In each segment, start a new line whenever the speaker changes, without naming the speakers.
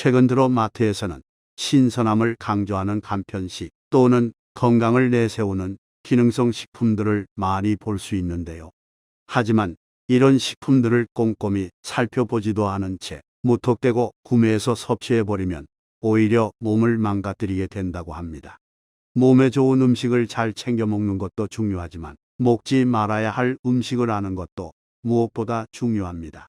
최근 들어 마트에서는 신선함을 강조하는 간편식 또는 건강을 내세우는 기능성 식품들을 많이 볼 수 있는데요. 하지만 이런 식품들을 꼼꼼히 살펴보지도 않은 채 무턱대고 구매해서 섭취해버리면 오히려 몸을 망가뜨리게 된다고 합니다. 몸에 좋은 음식을 잘 챙겨 먹는 것도 중요하지만 먹지 말아야 할 음식을 아는 것도 무엇보다 중요합니다.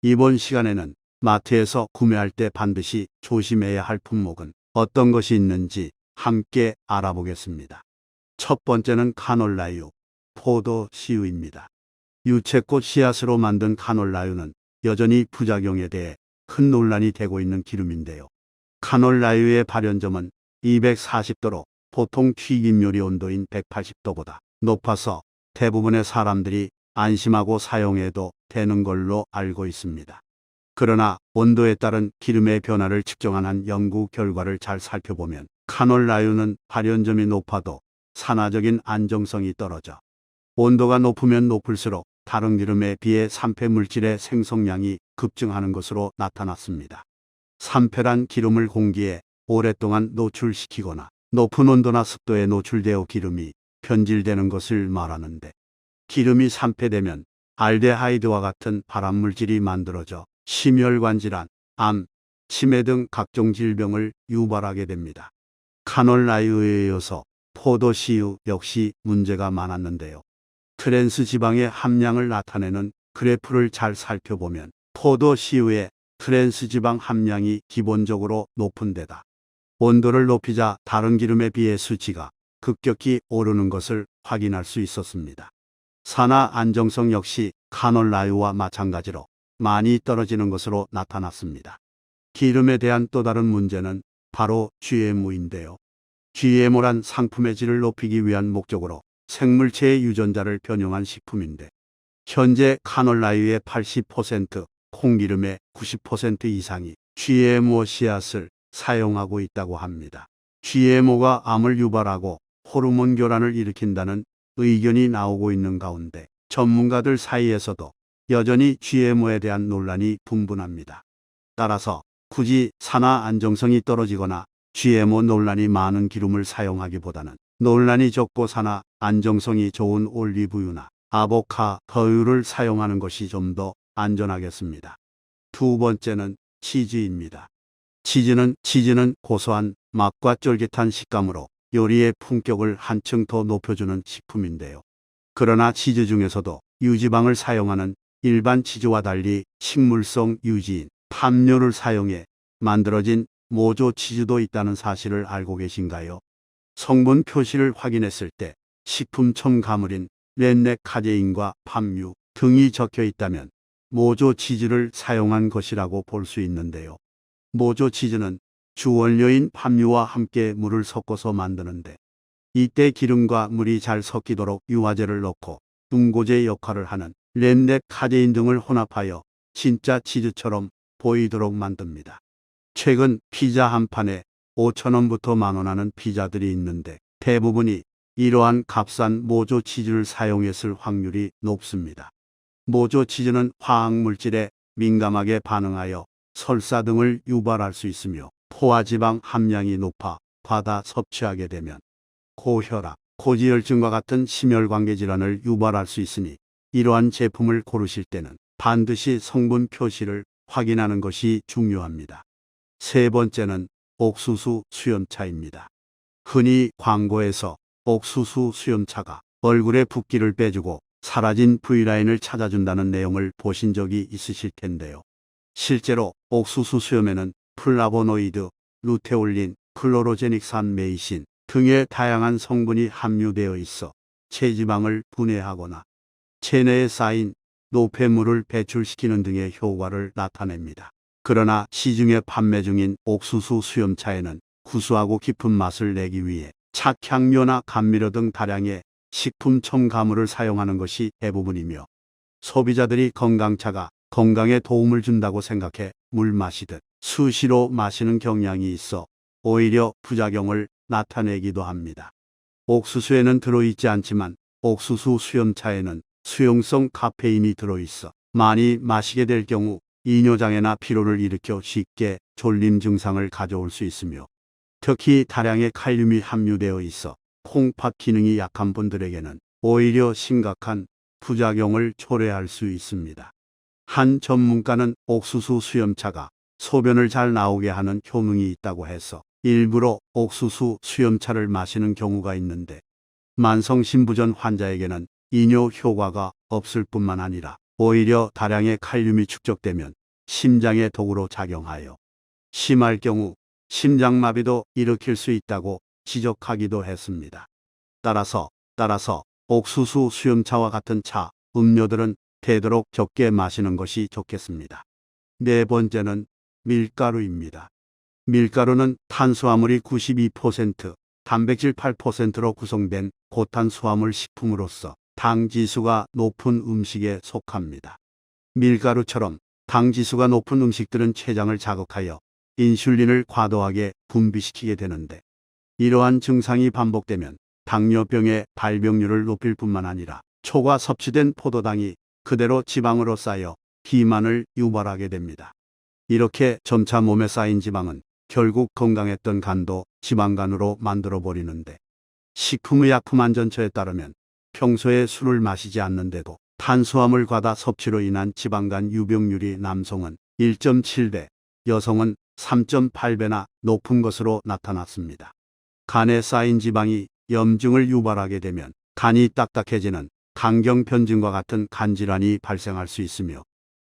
이번 시간에는 마트에서 구매할 때 반드시 조심해야 할 품목은 어떤 것이 있는지 함께 알아보겠습니다. 첫 번째는 카놀라유, 포도 씨유입니다. 유채꽃 씨앗으로 만든 카놀라유는 여전히 부작용에 대해 큰 논란이 되고 있는 기름인데요. 카놀라유의 발연점은 240도로 보통 튀김 요리 온도인 180도보다 높아서 대부분의 사람들이 안심하고 사용해도 되는 걸로 알고 있습니다. 그러나 온도에 따른 기름의 변화를 측정한 연구 결과를 잘 살펴보면 카놀라유는 발연점이 높아도 산화적인 안정성이 떨어져 온도가 높으면 높을수록 다른 기름에 비해 산패 물질의 생성량이 급증하는 것으로 나타났습니다. 산패란 기름을 공기에 오랫동안 노출시키거나 높은 온도나 습도에 노출되어 기름이 변질되는 것을 말하는데, 기름이 산패되면 알데하이드와 같은 발암물질이 만들어져 심혈관 질환, 암, 치매 등 각종 질병을 유발하게 됩니다. 카놀라유에 이어서 포도 씨유 역시 문제가 많았는데요. 트랜스 지방의 함량을 나타내는 그래프를 잘 살펴보면 포도 씨유의 트랜스 지방 함량이 기본적으로 높은 데다 온도를 높이자 다른 기름에 비해 수치가 급격히 오르는 것을 확인할 수 있었습니다. 산화 안정성 역시 카놀라유와 마찬가지로 많이 떨어지는 것으로 나타났습니다. 기름에 대한 또 다른 문제는 바로 GMO인데요. GMO란 상품의 질을 높이기 위한 목적으로 생물체의 유전자를 변형한 식품인데, 현재 카놀라유의 80%, 콩기름의 90% 이상이 GMO 씨앗을 사용하고 있다고 합니다. GMO가 암을 유발하고 호르몬 교란을 일으킨다는 의견이 나오고 있는 가운데 전문가들 사이에서도 여전히 GMO에 대한 논란이 분분합니다. 따라서 굳이 산화 안정성이 떨어지거나 GMO 논란이 많은 기름을 사용하기보다는 논란이 적고 산화 안정성이 좋은 올리브유나 아보카도유를 사용하는 것이 좀 더 안전하겠습니다. 두 번째는 치즈입니다. 치즈는 고소한 맛과 쫄깃한 식감으로 요리의 품격을 한층 더 높여주는 식품인데요. 그러나 치즈 중에서도 유지방을 사용하는 일반 치즈와 달리 식물성 유지인 팜유를 사용해 만들어진 모조 치즈도 있다는 사실을 알고 계신가요? 성분 표시를 확인했을 때 식품 첨가물인 렌네카제인과 팜유 등이 적혀 있다면 모조 치즈를 사용한 것이라고 볼 수 있는데요. 모조 치즈는 주원료인 팜유와 함께 물을 섞어서 만드는데, 이때 기름과 물이 잘 섞이도록 유화제를 넣고 둥고제 역할을 하는 렌네카제인 등을 혼합하여 진짜 치즈처럼 보이도록 만듭니다. 최근 피자 한 판에 5,000원부터 만원 하는 피자들이 있는데 대부분이 이러한 값싼 모조 치즈를 사용했을 확률이 높습니다. 모조 치즈는 화학물질에 민감하게 반응하여 설사 등을 유발할 수 있으며 포화지방 함량이 높아 과다 섭취하게 되면 고혈압, 고지혈증과 같은 심혈관계 질환을 유발할 수 있으니 이러한 제품을 고르실 때는 반드시 성분 표시를 확인하는 것이 중요합니다. 세 번째는 옥수수 수염차입니다. 흔히 광고에서 옥수수 수염차가 얼굴의 붓기를 빼주고 사라진 V라인을 찾아준다는 내용을 보신 적이 있으실 텐데요. 실제로 옥수수 수염에는 플라보노이드, 루테올린, 클로로제닉산 메이신 등의 다양한 성분이 함유되어 있어 체지방을 분해하거나 체내에 쌓인 노폐물을 배출시키는 등의 효과를 나타냅니다. 그러나 시중에 판매 중인 옥수수 수염차에는 구수하고 깊은 맛을 내기 위해 착향료나 감미료 등 다량의 식품 첨가물을 사용하는 것이 대부분이며, 소비자들이 건강차가 건강에 도움을 준다고 생각해 물 마시듯 수시로 마시는 경향이 있어 오히려 부작용을 나타내기도 합니다. 옥수수에는 들어있지 않지만 옥수수 수염차에는 수용성 카페인이 들어있어 많이 마시게 될 경우 이뇨장애나 피로를 일으켜 쉽게 졸림 증상을 가져올 수 있으며 특히 다량의 칼륨이 함유되어 있어 콩팥 기능이 약한 분들에게는 오히려 심각한 부작용을 초래할 수 있습니다. 한 전문가는 옥수수 수염차가 소변을 잘 나오게 하는 효능이 있다고 해서 일부러 옥수수 수염차를 마시는 경우가 있는데 만성 신부전 환자에게는 이뇨 효과가 없을 뿐만 아니라 오히려 다량의 칼륨이 축적되면 심장의 독으로 작용하여 심할 경우 심장마비도 일으킬 수 있다고 지적하기도 했습니다. 따라서 옥수수 수염차와 같은 차, 음료들은 되도록 적게 마시는 것이 좋겠습니다. 네 번째는 밀가루입니다. 밀가루는 탄수화물이 92%, 단백질 8%로 구성된 고탄수화물 식품으로서 당 지수가 높은 음식에 속합니다. 밀가루처럼 당 지수가 높은 음식들은 췌장을 자극하여 인슐린을 과도하게 분비시키게 되는데 이러한 증상이 반복되면 당뇨병의 발병률을 높일 뿐만 아니라 초과 섭취된 포도당이 그대로 지방으로 쌓여 비만을 유발하게 됩니다. 이렇게 점차 몸에 쌓인 지방은 결국 건강했던 간도 지방간으로 만들어 버리는데 식품의약품안전처에 따르면 평소에 술을 마시지 않는데도 탄수화물 과다 섭취로 인한 지방간 유병률이 남성은 1.7배, 여성은 3.8배나 높은 것으로 나타났습니다. 간에 쌓인 지방이 염증을 유발하게 되면 간이 딱딱해지는 간경변증과 같은 간질환이 발생할 수 있으며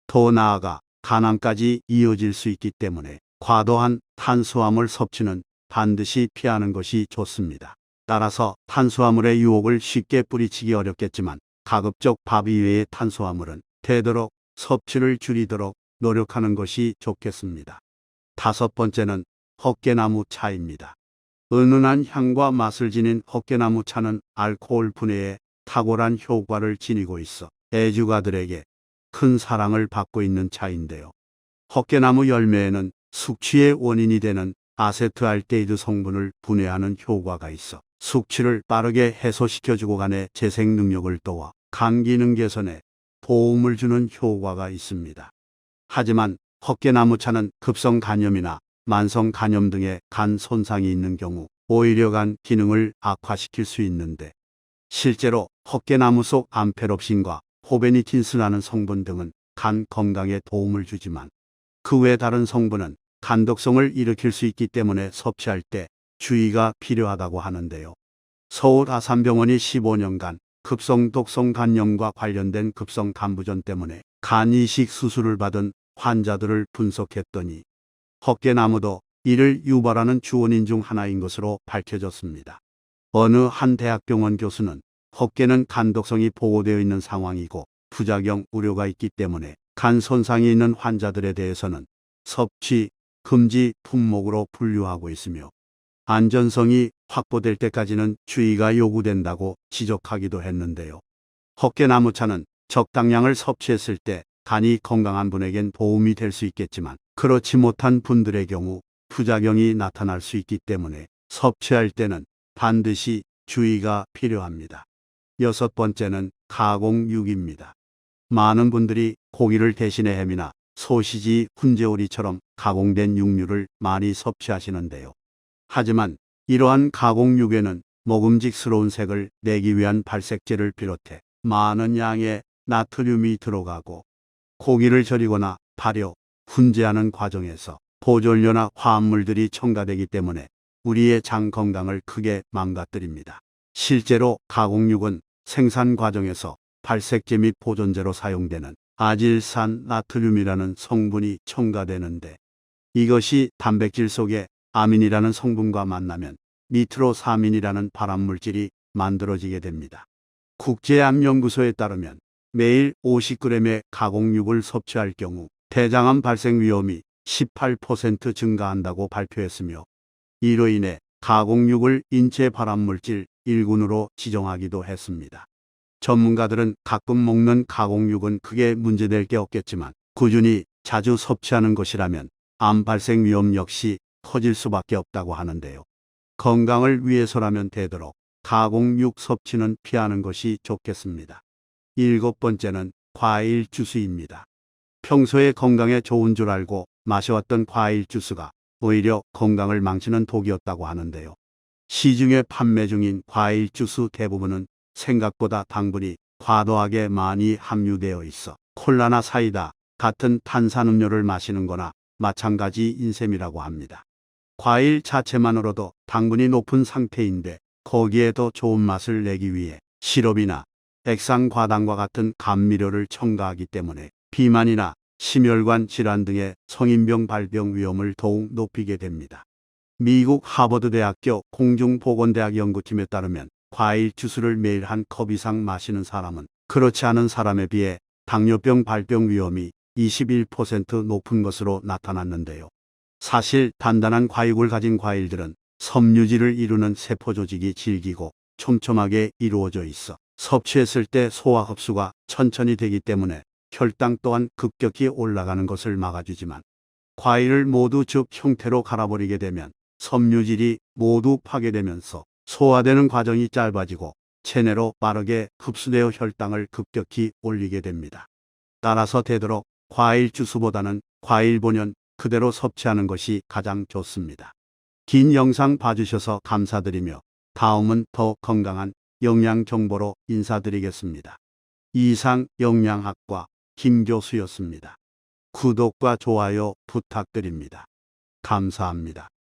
더 나아가 간암까지 이어질 수 있기 때문에 과도한 탄수화물 섭취는 반드시 피하는 것이 좋습니다. 따라서 탄수화물의 유혹을 쉽게 뿌리치기 어렵겠지만 가급적 밥 이외의 탄수화물은 되도록 섭취를 줄이도록 노력하는 것이 좋겠습니다. 다섯 번째는 헛개나무 차입니다. 은은한 향과 맛을 지닌 헛개나무 차는 알코올 분해에 탁월한 효과를 지니고 있어 애주가들에게 큰 사랑을 받고 있는 차인데요. 헛개나무 열매에는 숙취의 원인이 되는 아세트알데히드 성분을 분해하는 효과가 있어 숙취를 빠르게 해소시켜주고 간의 재생 능력을 도와 간 기능 개선에 도움을 주는 효과가 있습니다. 하지만 헛개나무차는 급성 간염이나 만성 간염 등의 간 손상이 있는 경우 오히려 간 기능을 악화시킬 수 있는데 실제로 헛개나무 속 암페롭신과 호베니틴스라는 성분 등은 간 건강에 도움을 주지만 그 외 다른 성분은 간독성을 일으킬 수 있기 때문에 섭취할 때 주의가 필요하다고 하는데요. 서울 아산병원이 15년간 급성 독성 간염과 관련된 급성 간부전 때문에 간 이식 수술을 받은 환자들을 분석했더니 헛개나무도 이를 유발하는 주원인 중 하나인 것으로 밝혀졌습니다. 어느 한 대학병원 교수는 헛개는 간독성이 보고되어 있는 상황이고 부작용 우려가 있기 때문에 간 손상이 있는 환자들에 대해서는 섭취 금지 품목으로 분류하고 있으며 안전성이 확보될 때까지는 주의가 요구된다고 지적하기도 했는데요. 헛개나무차는 적당량을 섭취했을 때 간이 건강한 분에겐 도움이 될 수 있겠지만 그렇지 못한 분들의 경우 부작용이 나타날 수 있기 때문에 섭취할 때는 반드시 주의가 필요합니다. 여섯 번째는 가공육입니다. 많은 분들이 고기를 대신해 햄이나 소시지, 훈제오리처럼 가공된 육류를 많이 섭취하시는데요. 하지만 이러한 가공육에는 먹음직스러운 색을 내기 위한 발색제를 비롯해 많은 양의 나트륨이 들어가고 고기를 절이거나 발효, 훈제하는 과정에서 보존료나 화합물들이 첨가되기 때문에 우리의 장 건강을 크게 망가뜨립니다. 실제로 가공육은 생산 과정에서 발색제 및 보존제로 사용되는 아질산 나트륨이라는 성분이 첨가되는데 이것이 단백질 속에 아민이라는 성분과 만나면 니트로사민이라는 발암물질이 만들어지게 됩니다. 국제암연구소에 따르면 매일 50g의 가공육을 섭취할 경우 대장암 발생 위험이 18% 증가한다고 발표했으며 이로 인해 가공육을 인체 발암물질 1군으로 지정하기도 했습니다. 전문가들은 가끔 먹는 가공육은 크게 문제될 게 없겠지만 꾸준히 자주 섭취하는 것이라면 암 발생 위험 역시 커질 수밖에 없다고 하는데요. 건강을 위해서라면 되도록 가공육 섭취는 피하는 것이 좋겠습니다. 일곱 번째는 과일 주스입니다. 평소에 건강에 좋은 줄 알고 마셔왔던 과일 주스가 오히려 건강을 망치는 독이었다고 하는데요. 시중에 판매 중인 과일 주스 대부분은 생각보다 당분이 과도하게 많이 함유되어 있어 콜라나 사이다 같은 탄산음료를 마시는 거나 마찬가지인 셈이라고 합니다. 과일 자체만으로도 당분이 높은 상태인데 거기에 더 좋은 맛을 내기 위해 시럽이나 액상과당과 같은 감미료를 첨가하기 때문에 비만이나 심혈관 질환 등의 성인병 발병 위험을 더욱 높이게 됩니다. 미국 하버드대학교 공중보건대학 연구팀에 따르면 과일 주스를 매일 한 컵 이상 마시는 사람은 그렇지 않은 사람에 비해 당뇨병 발병 위험이 21% 높은 것으로 나타났는데요. 사실 단단한 과육을 가진 과일들은 섬유질을 이루는 세포 조직이 질기고 촘촘하게 이루어져 있어 섭취했을 때 소화 흡수가 천천히 되기 때문에 혈당 또한 급격히 올라가는 것을 막아주지만 과일을 모두 즙 형태로 갈아버리게 되면 섬유질이 모두 파괴되면서 소화되는 과정이 짧아지고 체내로 빠르게 흡수되어 혈당을 급격히 올리게 됩니다. 따라서 되도록 과일 주스보다는 과일 본연 그대로 섭취하는 것이 가장 좋습니다. 긴 영상 봐주셔서 감사드리며 다음은 더 건강한 영양 정보로 인사드리겠습니다. 이상 영양학과 김 교수였습니다. 구독과 좋아요 부탁드립니다. 감사합니다.